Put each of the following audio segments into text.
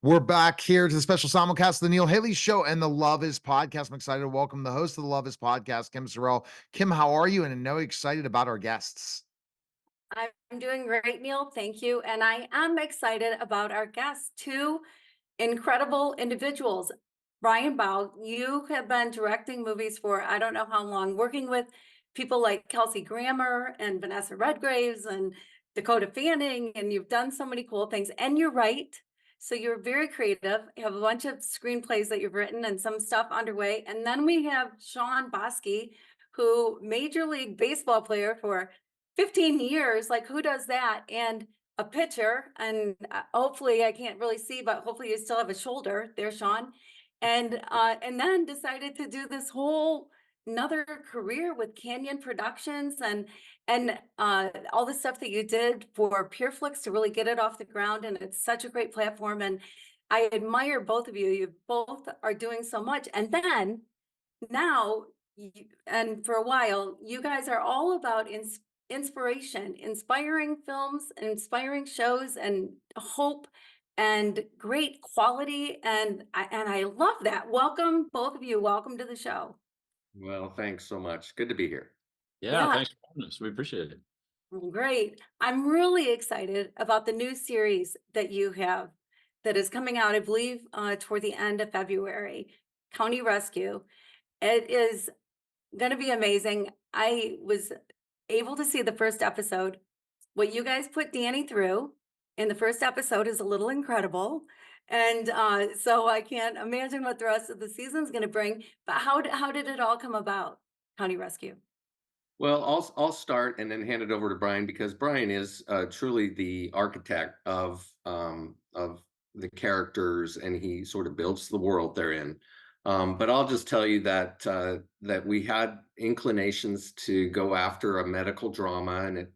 We're back here to the special simulcast of the Neil Haley Show and the Love Is Podcast. I'm excited to welcome the host of the Love Is Podcast, Kim Sorrelle. Kim, how are you? And I know excited about our guests. I'm doing great, Neil. Thank you. And I am excited about our guests, two incredible individuals. Brian Baugh, you have been directing movies for I don't know how long, working with people like Kelsey Grammer and Vanessa Redgraves and Dakota Fanning, and you've done so many cool things. And you're right. So you're very creative. You have a bunch of screenplays that you've written and some stuff underway. And then we have Shawn Boskie, who Major League Baseball player for 15 years, like who does that? And a pitcher, and hopefully I can't really see, but hopefully you still have a shoulder there, Shawn. And then decided to do this whole another career with Canyon Productions and all the stuff that you did for PureFlix to really get it off the ground. And it's such a great platform. And I admire both of you. You both are doing so much. And then now, and for a while, you guys are all about inspiration, inspiring films, inspiring shows, and hope, and great quality. And I love that. Welcome, both of you. Welcome to the show. Well, thanks so much. Good to be here. Yeah, Yeah, thanks for having us. We appreciate it. great. I'm really excited about the new series that you have that is coming out, I believe, toward the end of February, County Rescue. It is going to be amazing. I was able to see the first episode. What you guys put Danny through in the first episode is a little incredible. And so I can't imagine what the rest of the season's going to bring. But how did it all come about, County Rescue? Well, I'll start and then hand it over to Brian because Brian is truly the architect of the characters, and he sort of builds the world they're in. But I'll just tell you that that we had inclinations to go after a medical drama, and it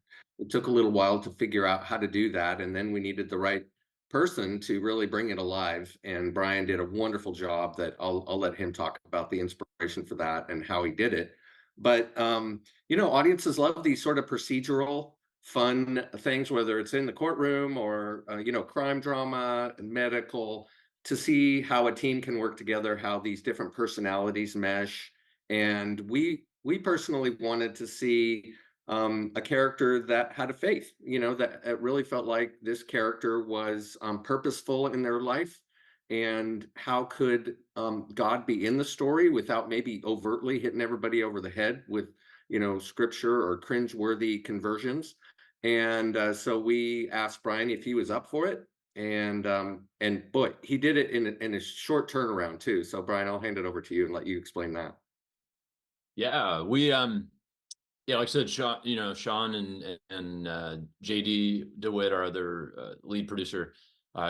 took a little while to figure out how to do that, and then we needed the right person to really bring it alive. And Brian did a wonderful job. That I'll let him talk about the inspiration for that and how he did it. But audiences love these sort of procedural, fun things, whether it's in the courtroom or crime drama and medical, to see how a team can work together, how these different personalities mesh. And we personally wanted to see a character that had a faith, that it really felt like this character was purposeful in their life. And how could God be in the story without maybe overtly hitting everybody over the head with, scripture or cringeworthy conversions? And so we asked Brian if he was up for it, and boy, he did it in a short turnaround too. So Brian, I'll hand it over to you and let you explain that. Yeah, we yeah, like I said, Sean and JD DeWitt, our other lead producer,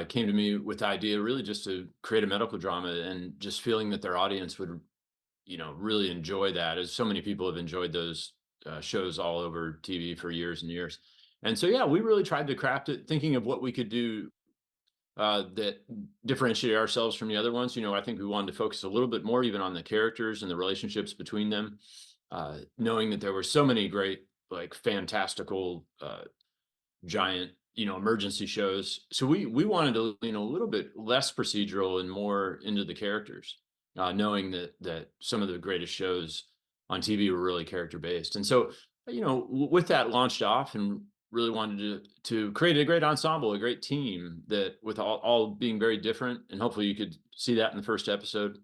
came to me with the idea really just to create a medical drama, and just feeling that their audience would, really enjoy that, as so many people have enjoyed those shows all over TV for years and years. And so, yeah, we really tried to craft it, thinking of what we could do that differentiate ourselves from the other ones. I think we wanted to focus a little bit more even on the characters and the relationships between them, knowing that there were so many great, like fantastical, giant, emergency shows. So we wanted to lean a little bit less procedural and more into the characters, knowing that some of the greatest shows on TV were really character based. And so, with that launched off, and really wanted to create a great ensemble, a great team that with all being very different. And hopefully you could see that in the first episode,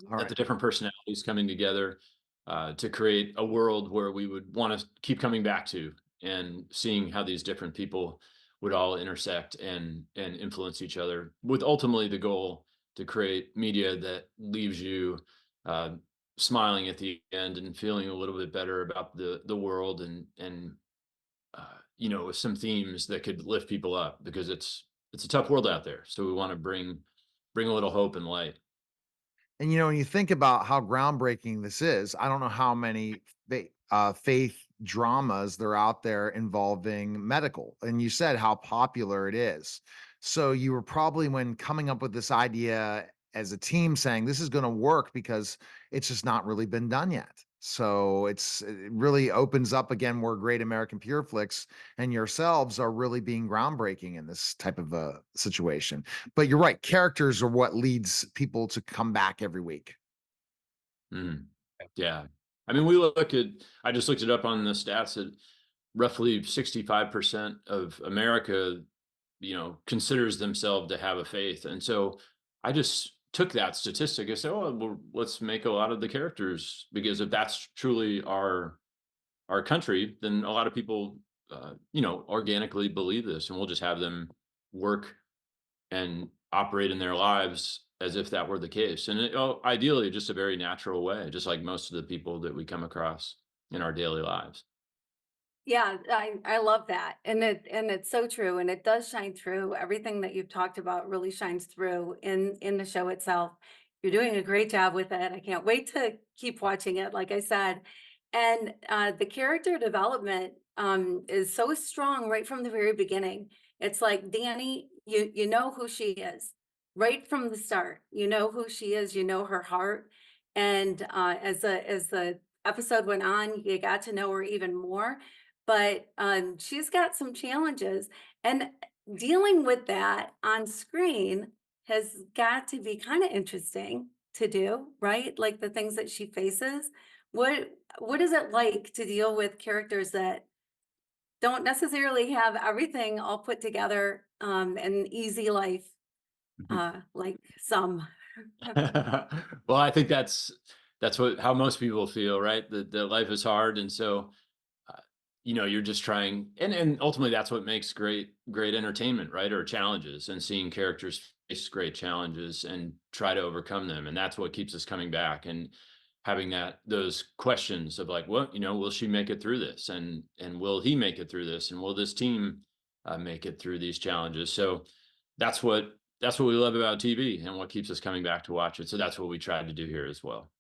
All that right. the different personalities coming together to create a world where we would want to keep coming back to, and seeing how these different people would all intersect and influence each other, with ultimately the goal to create media that leaves you uh, smiling at the end and feeling a little bit better about the world, and with some themes that could lift people up, because it's a tough world out there. So we want to bring a little hope and light. And when you think about how groundbreaking this is, I don't know how many faith dramas there are out there involving medical. And you said how popular it is. So you were probably, when coming up with this idea as a team, saying this is going to work because it's just not really been done yet. So it really opens up again more great American pure flicks and yourselves are really being groundbreaking in this type of a situation. But you're right, characters are what leads people to come back every week. Mhm. Yeah. I mean, we look at, I just looked it up on the stats that roughly 65% of America, considers themselves to have a faith. And so I just took that statistic and said, oh, well, let's make a lot of the characters, because if that's truly our country, then a lot of people, organically believe this, and we'll just have them work and operate in their lives as if that were the case. And ideally, just a very natural way, just like most of the people that we come across in our daily lives. Yeah, I love that. And it's so true. And it does shine through. Everything that you've talked about really shines through in the show itself. You're doing a great job with it. I can't wait to keep watching it, like I said. And the character development is so strong right from the very beginning. It's like Danny, you know who she is right from the start. You know who she is, you know her heart. And as the episode went on, you got to know her even more, but she's got some challenges, and dealing with that on screen has got to be kind of interesting to do, right? Like the things that she faces. What is it like to deal with characters that don't necessarily have everything all put together, an easy life, like some? Well, I think that's what how most people feel, right? That life is hard, and so you're just trying, and ultimately that's what makes great entertainment, right? Or challenges, and seeing characters face great challenges and try to overcome them, and that's what keeps us coming back, and having those questions of like, what, will she make it through this, and will he make it through this, and will this team make it through these challenges? So that's what we love about TV, and what keeps us coming back to watch it. So that's what we tried to do here as well.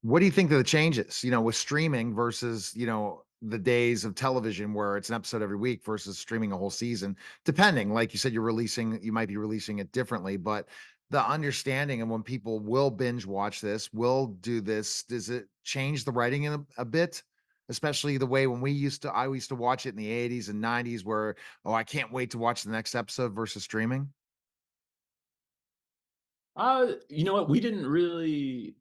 What do you think of the changes, with streaming versus, the days of television where it's an episode every week versus streaming a whole season? Depending, like you said, you might be releasing it differently, but the understanding of when people will binge watch this, will do this, does it change the writing in a bit? Especially the way when I used to watch it in the 80s and 90s where, oh, I can't wait to watch the next episode versus streaming. You know what? We didn't really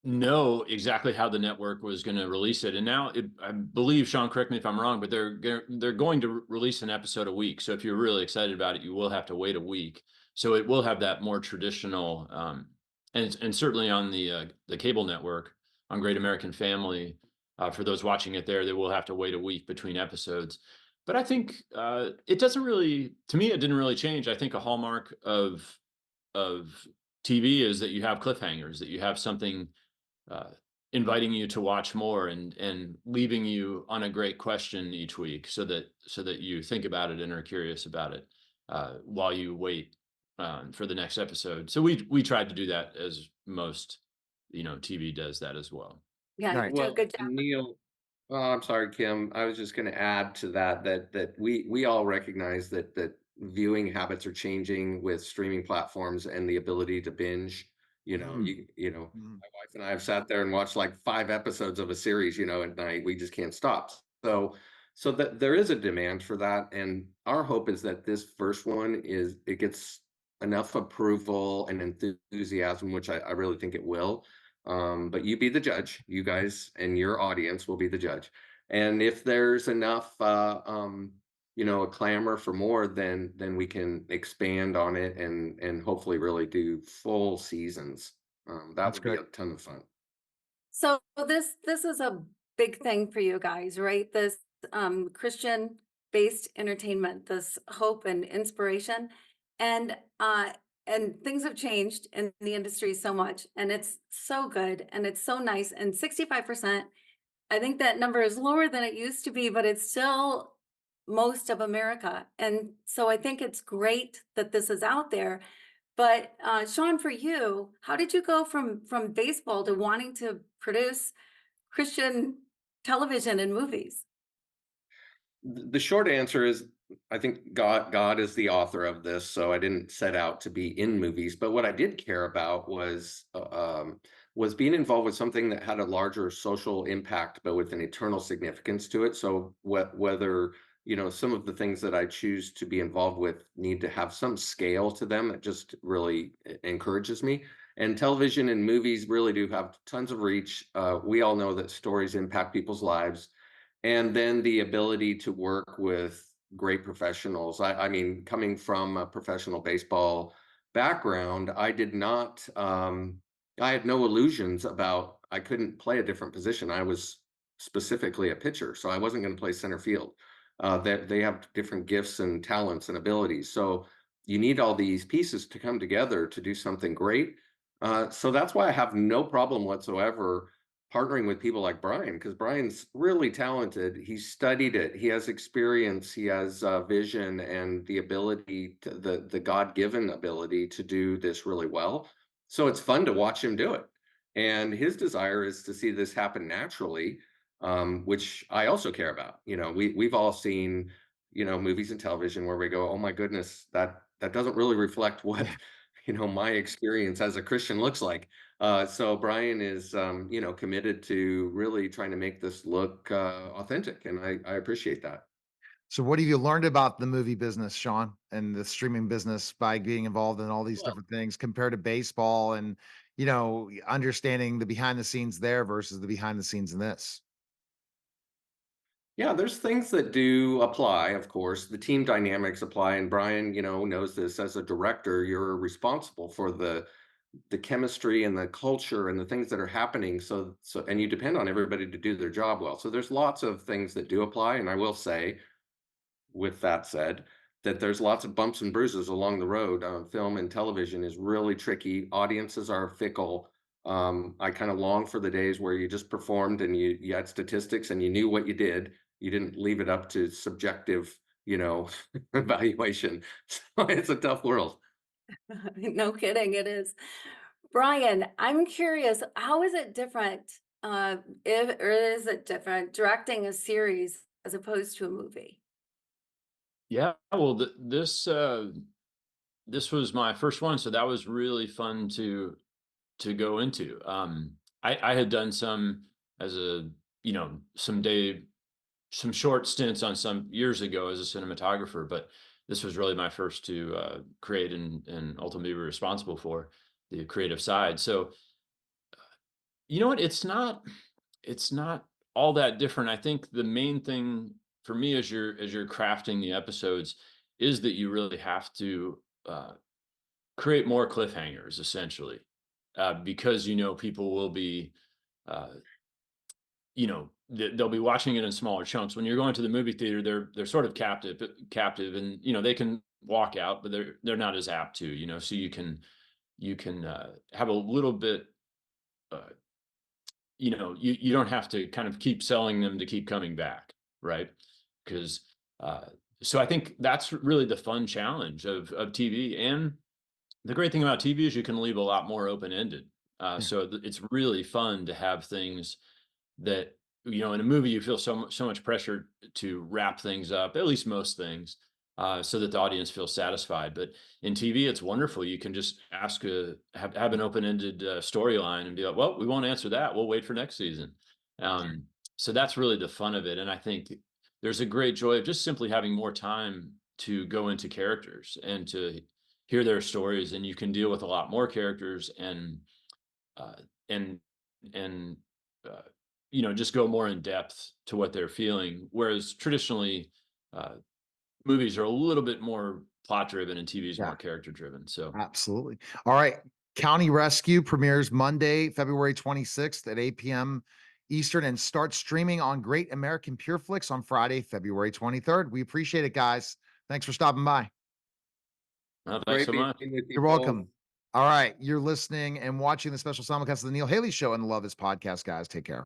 know exactly how the network was going to release it, and now I believe, Sean, correct me if I'm wrong, but they're going to release an episode a week. So if you're really excited about it, you will have to wait a week. So it will have that more traditional, and certainly on the cable network on Great American Family. For those watching it there, they will have to wait a week between episodes. But I think it doesn't really, to me, it didn't really change. I think a hallmark of TV is that you have cliffhangers, that you have something uh, inviting you to watch more, and leaving you on a great question each week, so that you think about it and are curious about it while you wait for the next episode. So we tried to do that, as most TV does that as well. Yeah, you Right. do a Well, good job. and Neil, oh, I'm sorry, Kim. I was just going to add to that we all recognize that viewing habits are changing with streaming platforms and the ability to binge. Mhm, mhm. My wife and I have sat there and watched like 5 episodes of a series, at night. We just can't stop. So that there is a demand for that, and our hope is that this first one it gets enough approval and enthusiasm, which I really think it will. But you be the judge. You guys and your audience will be the judge. And if there's enough, a clamor for more, then we can expand on it and hopefully really do full seasons. That That's would be great. a ton of fun. So this is a big thing for you guys, right? This Christian based entertainment, this hope and inspiration. And and things have changed in the industry so much, and it's so good and it's so nice. And 65%, I think that number is lower than it used to be, but it's still most of America. And so I think it's great that this is out there. But Sean, for you, how did you go from baseball to wanting to produce Christian television and movies? The short answer is I think God is the author of this, so I didn't set out to be in movies. But what I did care about was was being involved with something that had a larger social impact, but with an eternal significance to it. So whether, some of the things that I choose to be involved with need to have some scale to them, it just really encourages me. And television and movies really do have tons of reach. We all know that stories impact people's lives. And then the ability to work with great professionals. I mean, coming from a professional baseball background, I did not, I had no illusions about I couldn't play a different position. I was specifically a pitcher, so I wasn't going to play center field. They have different gifts and talents and abilities. So you need all these pieces to come together to do something great. So that's why I have no problem whatsoever partnering with people like Brian, because Brian's really talented. He's studied it. He has experience. He has vision and the ability, the God-given ability to do this really well. So it's fun to watch him do it. And his desire is to see this happen naturally, which I also care about. We've all seen, movies and television where we go, oh my goodness, that doesn't really reflect what, my experience as a Christian looks like. So Brian is, committed to really trying to make this look authentic, and I appreciate that. So what have you learned about the movie business, Shawn, and the streaming business by being involved in all these Well, different things compared to baseball and, understanding the behind the scenes there versus the behind the scenes in this? yeah, there's things that do apply, of course. The team dynamics apply, and Brian, knows this as a director. You're responsible for the chemistry and the culture and the things that are happening. And you depend on everybody to do their job well. So there's lots of things that do apply, and I will say, with that said, that there's lots of bumps and bruises along the road. Film and television is really tricky. Audiences are fickle. I kind of long for the days where you just performed and you had statistics and you knew what you did. You didn't leave it up to subjective, evaluation. So it's a tough world. No kidding, it is. Brian, I'm curious, how is it different, if or is it different directing a series as opposed to a movie? Yeah, well, this was my first one, so that was really fun to go into. I had done some as a some short stints on some years ago as a cinematographer, but this was really my first to create and ultimately be responsible for the creative side. So you know what? It's not all that different. I think the main thing for me as you're crafting the episodes is that you really have to create more cliffhangers essentially, because people will be uh, they'll be watching it in smaller chunks. When you're going to the movie theater, they're sort of captive, and they can walk out, but they're not as apt to, so you can have a little bit, uh, you don't have to kind of keep selling them to keep coming back, right? Because uh, so I think that's really the fun challenge of TV. And the great thing about TV is you can leave a lot more open ended. Yeah. So it's really fun to have things that, in a movie you feel so much pressure to wrap things up, at least most things, so that the audience feels satisfied. But in TV, it's wonderful. You can just have an open-ended storyline and be like, well, we won't answer that. We'll wait for next season. Um, so that's really the fun of it. And I think there's a great joy of just simply having more time to go into characters and to hear their stories, and you can deal with a lot more characters uh, and and uh, just go more in depth to what they're feeling. Whereas traditionally, uh, movies are a little bit more plot driven and TV is Yeah. more character driven. So Absolutely. All right. County Rescue premieres Monday, February 26th at 8 p.m. Eastern and starts streaming on Great American Pure Flix on Friday, February 23rd. We appreciate it, guys. Thanks for stopping by. thanks Great so being much. with you You're both. welcome. All right. You're listening and watching the special simulcast of the Neil Haley Show and the Love Is podcast, guys. Take care.